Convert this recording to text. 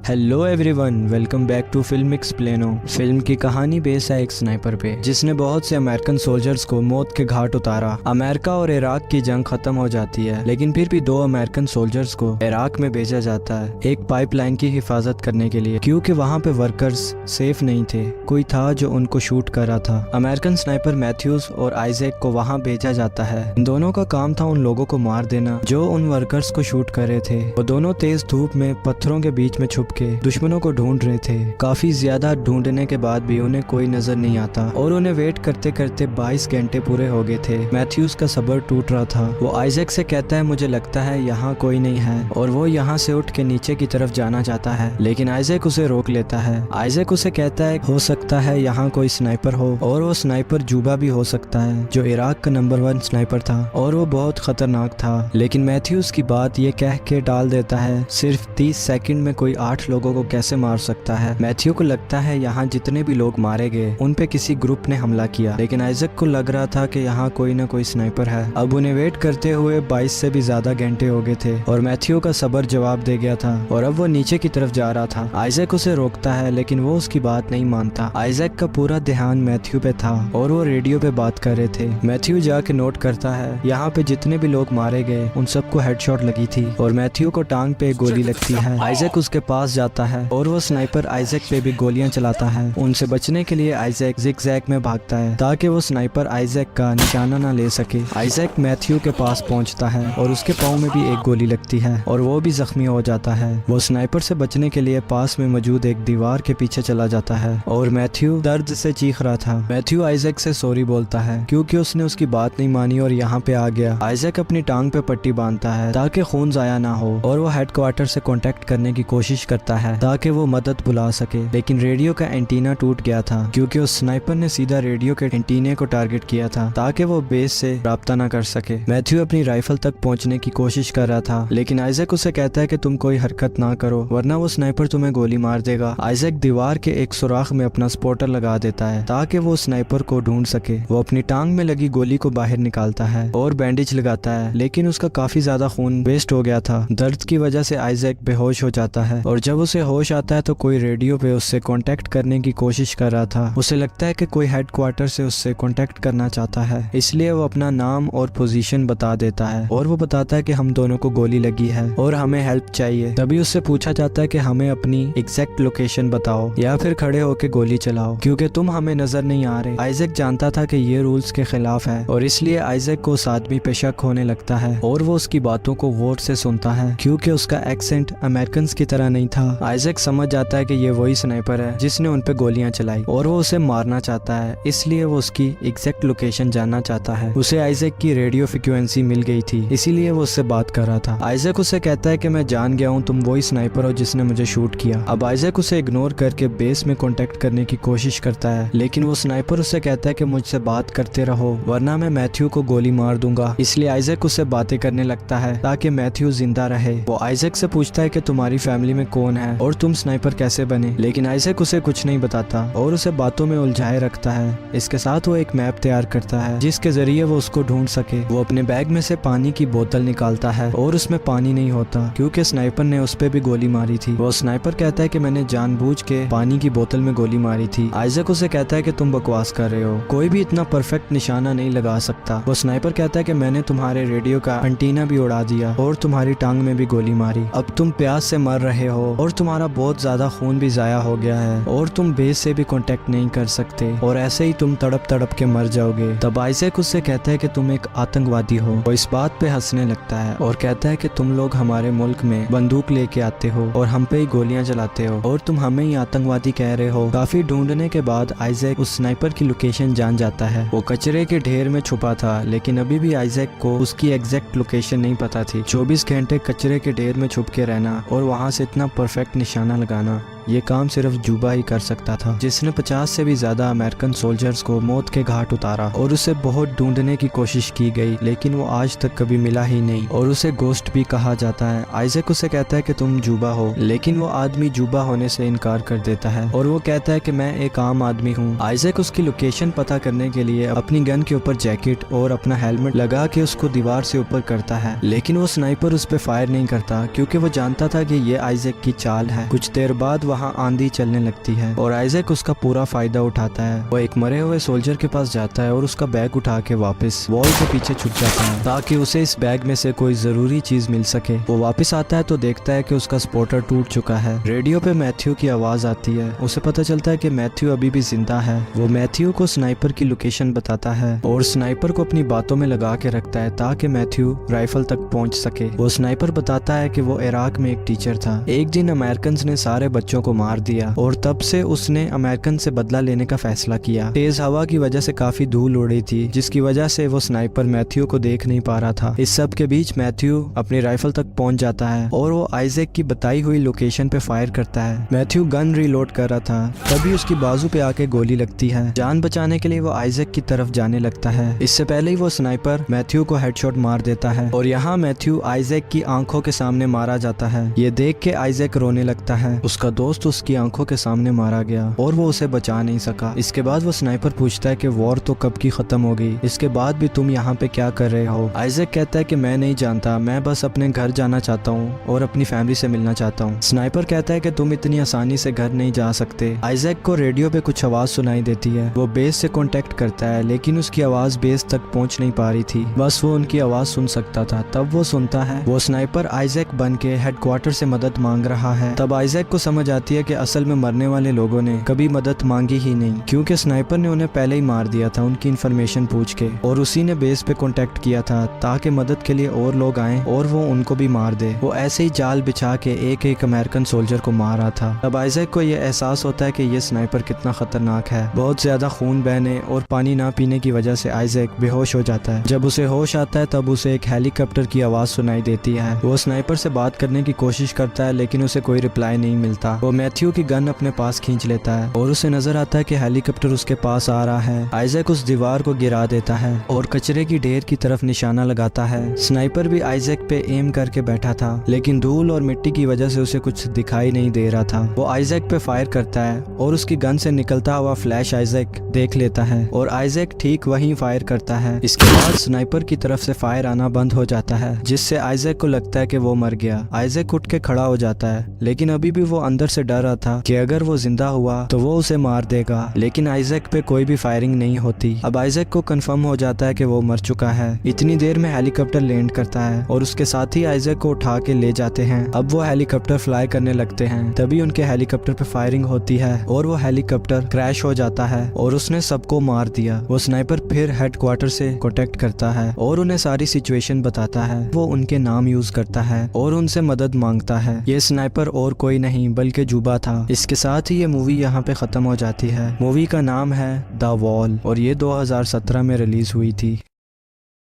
Hello everyone, welcome back to film Explaino. Film की कहानी base है एक स्नाइपर पे जिसने बहुत से अमेरिकन सोल्जर्स को मौत के घाट उतारा। अमेरिका और इराक की जंग खत्म हो जाती है, लेकिन फिर भी 2 अमेरिकन सोल्जर्स को इराक में भेजा जाता है एक पाइपलाइन की हिफाजत करने के लिए, क्योंकि वहाँ पे वर्कर्स सेफ नहीं थे। कोई था जो उनको शूट कर रहा था। अमेरिकन स्नाइपर मैथ्यूज और आइजैक को वहाँ भेजा जाता है। इन दोनों का काम था उन लोगों को मार देना जो उन वर्कर्स को शूट कर रहे थे। वो दोनों तेज धूप में पत्थरों के बीच में छुप के दुश्मनों को ढूंढ रहे थे। काफी ज्यादा ढूंढने के बाद भी उन्हें कोई नजर नहीं आता और उन्हें वेट करते करते 22 घंटे पूरे हो गए थे। मैथ्यूज का सब्र टूट रहा था। वो आइजैक से कहता है मुझे लगता है यहाँ कोई नहीं है, और वो यहाँ से उठ के नीचे की तरफ जाना चाहता है, लेकिन आइजैक उसे रोक लेता है। आइजैक उसे कहता है हो सकता है यहाँ कोई स्नाइपर हो, और वो स्नाइपर जूबा भी हो सकता है जो इराक का नंबर 1 स्नाइपर था और वो बहुत खतरनाक था। लेकिन मैथ्यूज की बात ये कह के टाल देता है सिर्फ 30 सेकंड में कोई 8 लोगों को कैसे मार सकता है। मैथ्यू को लगता है यहाँ जितने भी लोग मारे गए उन पे किसी ग्रुप ने हमला किया, लेकिन आइजैक को लग रहा था कि यहाँ कोई ना कोई स्नाइपर है। अब उन्हें वेट करते हुए 22 से भी ज्यादा घंटे हो गए थे और मैथ्यू का सब्र जवाब दे गया था और अब वो नीचे की तरफ जा रहा था। आइजैक उसे रोकता है लेकिन वो उसकी बात नहीं मानता। आइजैक का पूरा ध्यान मैथ्यू पे था और वो रेडियो पे बात कर रहे थे। मैथ्यू जाके नोट करता है यहाँ पे जितने भी लोग मारे गए उन सबको हेडशॉट लगी थी और मैथ्यू को टांग पे गोली लगती है। आइजैक उसके पास जाता है और वो स्नाइपर आइजैक पे भी गोलियां चलाता है। उनसे बचने के लिए आइजैक जिगजैग में भागता है ताकि वो स्नाइपर आइजैक का निशाना ना ले सके। आइजैक मैथ्यू के पास पहुंचता है और उसके पाँव में भी एक गोली लगती है और वो भी जख्मी हो जाता है। वो स्नाइपर से बचने के लिए पास में मौजूद एक दीवार के पीछे चला जाता है और मैथ्यू दर्द से चीख रहा था। मैथ्यू आइजैक से सॉरी बोलता है क्योंकि उसने उसकी बात नहीं मानी और यहाँ पे आ गया। आइजैक अपनी टांग पे पट्टी बांधता है ताकि खून जाया ना हो और वो हेडक्वार्टर से कांटेक्ट करने की कोशिश करता है ताकि वो मदद बुला सके, लेकिन रेडियो का एंटीना टूट गया था क्योंकि उस स्नाइपर ने सीधा रेडियो के एंटीने को टारगेट किया था ताकि वो बेस से राब्ता ना कर सके। मैथ्यू अपनी राइफल तक पहुंचने की कोशिश कर रहा था, लेकिन आइजैक उसे कहता है कि तुम कोई हरकत ना करो वरना वो स्नाइपर तुम्हें गोली मार देगा। आइजैक दीवार के एक सुराख में अपना स्पॉटर लगा देता है ताकि वो स्नाइपर को ढूंढ सके। वो अपनी टांग में लगी गोली को बाहर निकालता है और बैंडेज लगाता है, लेकिन उसका काफी ज्यादा खून वेस्ट हो गया था। दर्द की वजह से आइजैक बेहोश हो जाता है और जब उसे होश आता है तो कोई रेडियो पे उससे कांटेक्ट करने की कोशिश कर रहा था। उसे लगता है कि कोई हेडक्वार्टर से उससे कांटेक्ट करना चाहता है, इसलिए वो अपना नाम और पोजीशन बता देता है और वो बताता है कि हम दोनों को गोली लगी है और हमें हेल्प चाहिए। तभी उससे पूछा जाता है कि हमें अपनी एग्जैक्ट लोकेशन बताओ या फिर खड़े होकर गोली चलाओ क्योंकि तुम हमें नजर नहीं आ रहे। आइजैक जानता था कि ये रूल्स के खिलाफ है और इसलिए आइजैक को उस आदमी पे शक होने लगता है और वो उसकी बातों को गौर से सुनता है क्योंकि उसका एक्सेंट अमेरिकन की तरह नहीं था। आइजैक समझ जाता है कि ये वही स्नाइपर है जिसने उन पे गोलियां चलाई और वो उसे मारना चाहता है, इसलिए वो उसकी एग्जैक्ट लोकेशन जानना चाहता है। उसे आइजैक की रेडियो फ्रीक्वेंसी मिल गई थी, इसीलिए वो उससे बात कर रहा था। आइजैक उसे कहता है कि मैं जान गया हूँ तुम वही स्नाइपर हो जिसने मुझे शूट किया। अब आइजैक उसे इग्नोर करके बेस में कांटेक्ट करने की कोशिश करता है, लेकिन वो स्नाइपर उससे कहता है कि मुझसे बात करते रहो वरना मैं मैथ्यू को गोली मार दूंगा। इसलिए आइजैक उससे बातें करने लगता है ताकि मैथ्यू जिंदा रहे। वो आइजैक से पूछता है कि तुम्हारी फैमिली में कौन है और तुम स्नाइपर कैसे बने, लेकिन आइजैक उसे कुछ नहीं बताता और उसे बातों में उलझाए रखता है। इसके साथ वो एक मैप तैयार करता है जिसके जरिए वो उसको ढूंढ सके। वो अपने बैग में से पानी की बोतल निकालता है और उसमें पानी नहीं होता क्योंकि स्नाइपर ने उस पे भी गोली मारी थी। वो स्नाइपर कहता है कि मैंने जानबूझ के पानी की बोतल में गोली मारी थी। आइजैक उसे कहता है कि तुम बकवास कर रहे हो, कोई भी इतना परफेक्ट निशाना नहीं लगा सकता। वो स्नाइपर कहता है कि मैंने तुम्हारे रेडियो का एंटीना भी उड़ा दिया और तुम्हारी टांग में भी गोली मारी। अब तुम प्यास से मर रहे हो और तुम्हारा बहुत ज्यादा खून भी जाया हो गया है और तुम बेस से भी कांटेक्ट नहीं कर सकते और ऐसे ही तुम तड़प तड़प के मर जाओगे। तब आइजैक उससे कहता है कि तुम एक आतंकवादी हो। वो इस बात पे हंसने लगता है और कहता है कि तुम लोग हमारे मुल्क में बंदूक लेके आते हो और हम पे ही गोलियां चलाते हो और तुम हमें ही आतंकवादी कह रहे हो। काफी ढूंढने के बाद आइजैक उस स्नाइपर की लोकेशन जान जाता है। वो कचरे के ढेर में छुपा था, लेकिन अभी भी आइजैक को उसकी एग्जैक्ट लोकेशन नहीं पता थी। 24 घंटे कचरे के ढेर में छुप के रहना और वहाँ से इतना परफेक्ट निशाना लगाना ये काम सिर्फ जूबा ही कर सकता था, जिसने 50 से भी ज्यादा अमेरिकन सोल्जर्स को मौत के घाट उतारा और उसे बहुत ढूंढने की कोशिश की गई, लेकिन वो आज तक कभी मिला ही नहीं और उसे गोस्ट भी कहा जाता है। आइजैक उसे कहता है कि तुम जूबा हो, लेकिन वो आदमी जूबा होने से इनकार कर देता है और वो कहता है कि मैं एक आम आदमी हूँ। आइजैक उसकी लोकेशन पता करने के लिए अपनी गन के ऊपर जैकेट और अपना हेलमेट लगा के उसको दीवार से ऊपर करता है, लेकिन वो स्नाइपर उस पर फायर नहीं करता क्योंकि वो जानता था कि ये आइजैक की चाल है। कुछ देर बाद वहाँ आंधी चलने लगती है और आइजैक उसका पूरा फायदा उठाता है। वो एक मरे हुए सोल्जर के पास जाता है और उसका बैग उठा के वापस वॉल के पीछे छुप जाता है ताकि उसे इस बैग में से कोई जरूरी चीज मिल सके। वो वापस आता है तो देखता है कि उसका स्पॉटर टूट चुका है। रेडियो पे मैथ्यू की आवाज आती है। उसे पता चलता है कि मैथ्यू अभी भी जिंदा है। वो मैथ्यू को स्नाइपर की लोकेशन बताता है और स्नाइपर को अपनी बातों में लगा के रखता है ताकि मैथ्यू राइफल तक पहुंच सके। वो स्नाइपर बताता है कि वो इराक में एक टीचर था। एक दिन अमेरिकन ने सारे बच्चों को मार दिया और तब से उसने अमेरिकन से बदला लेने का फैसला किया। तेज हवा की वजह से काफी धूल उड़ी थी, जिसकी वजह से वो स्नाइपर मैथ्यू को देख नहीं पा रहा था। इस सब के बीच मैथ्यू अपनी राइफल तक पहुंच जाता है और वो आइजैक की बताई हुई लोकेशन पे फायर करता है। मैथ्यू गन रीलोड कर रहा था, तभी उसकी बाजू पे आके गोली लगती है। जान बचाने के लिए वो आइजैक की तरफ जाने लगता है। इससे पहले ही वो स्नाइपर मैथ्यू को हेडशॉट मार देता है और यहाँ मैथ्यू आइजैक की आंखों के सामने मारा जाता है। ये देख के आइजैक रोने लगता है। उसका दोस्त उसकी आंखों के सामने मारा गया और वो उसे बचा नहीं सका। इसके बाद वो स्नाइपर पूछता है कि वॉर तो कब की खत्म हो गई, इसके बाद भी तुम यहाँ पे क्या कर रहे हो। आइजैक कहता है कि मैं नहीं जानता, मैं बस अपने घर जाना चाहता हूँ और अपनी फैमिली से मिलना चाहता हूँ। स्नाइपर कहता है कि तुम इतनी आसानी से घर नहीं जा सकते। आइजैक को रेडियो पे कुछ आवाज सुनाई देती है। वो बेस से कांटेक्ट करता है, लेकिन उसकी आवाज बेस तक पहुंच नहीं पा रही थी, बस वो उनकी आवाज सुन सकता था। तब वो सुनता है वो स्नाइपर आइजैक बन के हेडक्वार्टर से मदद मांग रहा है। तब आइजैक को समझ आती है कि असल में मरने वाले लोगों ने कभी मदद मांगी ही नहीं, क्योंकि स्नाइपर ने उन्हें पहले ही मार दिया था उनकी इन्फॉर्मेशन पूछ के, और उसी ने बेस पे कांटेक्ट किया था ताकि मदद के लिए और लोग आए और वो उनको भी मार दे। वो ऐसे ही जाल बिछा के एक एक अमेरिकन सोल्जर को मार रहा था। तब आइजैक को यह एहसास होता है कि ये स्नाइपर कितना खतरनाक है। बहुत ज्यादा खून बहने और पानी ना पीने की वजह से आइजैक बेहोश हो जाता है। जब उसे होश आता है तब उसे एक हेलीकॉप्टर की आवाज सुनाई देती है। वो स्नाइपर से बात करने की कोशिश करता है, लेकिन उसे कोई रिप्लाई नहीं मिलता। वो मैथ्यू की गन अपने पास खींच लेता है और उसे नजर आता है कि हेलीकॉप्टर उसके पास आ रहा है। आइजैक उस दीवार को गिरा देता है और कचरे की ढेर की तरफ निशाना लगाता है। स्नाइपर भी आइजैक पे एम करके बैठा था, लेकिन धूल और मिट्टी की वजह से उसे कुछ दिखाई नहीं दे रहा था। वो आइजैक पे फायर करता है और उसकी गन से निकलता हुआ फ्लैश आइजैक देख लेता है और आइजैक ठीक वहीं फायर करता है। इसके बाद स्नाइपर की तरफ से फायर आना बंद हो जाता है, जिससे आइजैक को लगता है कि वो मर गया। आइजैक उठ के खड़ा हो जाता है, लेकिन अभी भी वो अंदर से डर रहा था कि अगर वो जिंदा हुआ तो वो उसे मार देगा, लेकिन आइजैक पे कोई भी फायरिंग नहीं होती। अब आइजैक को कंफर्म हो जाता है कि वो मर चुका है। इतनी देर में हेलीकॉप्टर लैंड करता है और उसके साथ ही आइजैक को उठा के ले जाते हैं। अब वो हेलीकॉप्टर फ्लाई करने लगते हैं, तभी उनके हेलीकॉप्टर पे फायरिंग होती है और वो हेलीकॉप्टर क्रैश हो जाता है और उसने सबको मार दिया। वो स्नाइपर फिर हेडक्वार्टर से कांटेक्ट करता है और उन्हें सारी सिचुएशन बताता है। वो उनके नाम यूज करता है और उनसे मदद मांगता है। ये स्नाइपर और कोई नहीं बल्कि जूबा था। इसके साथ ही ये मूवी यहाँ पे खत्म हो जाती है। मूवी का नाम है द वॉल और ये 2017 में रिलीज हुई थी।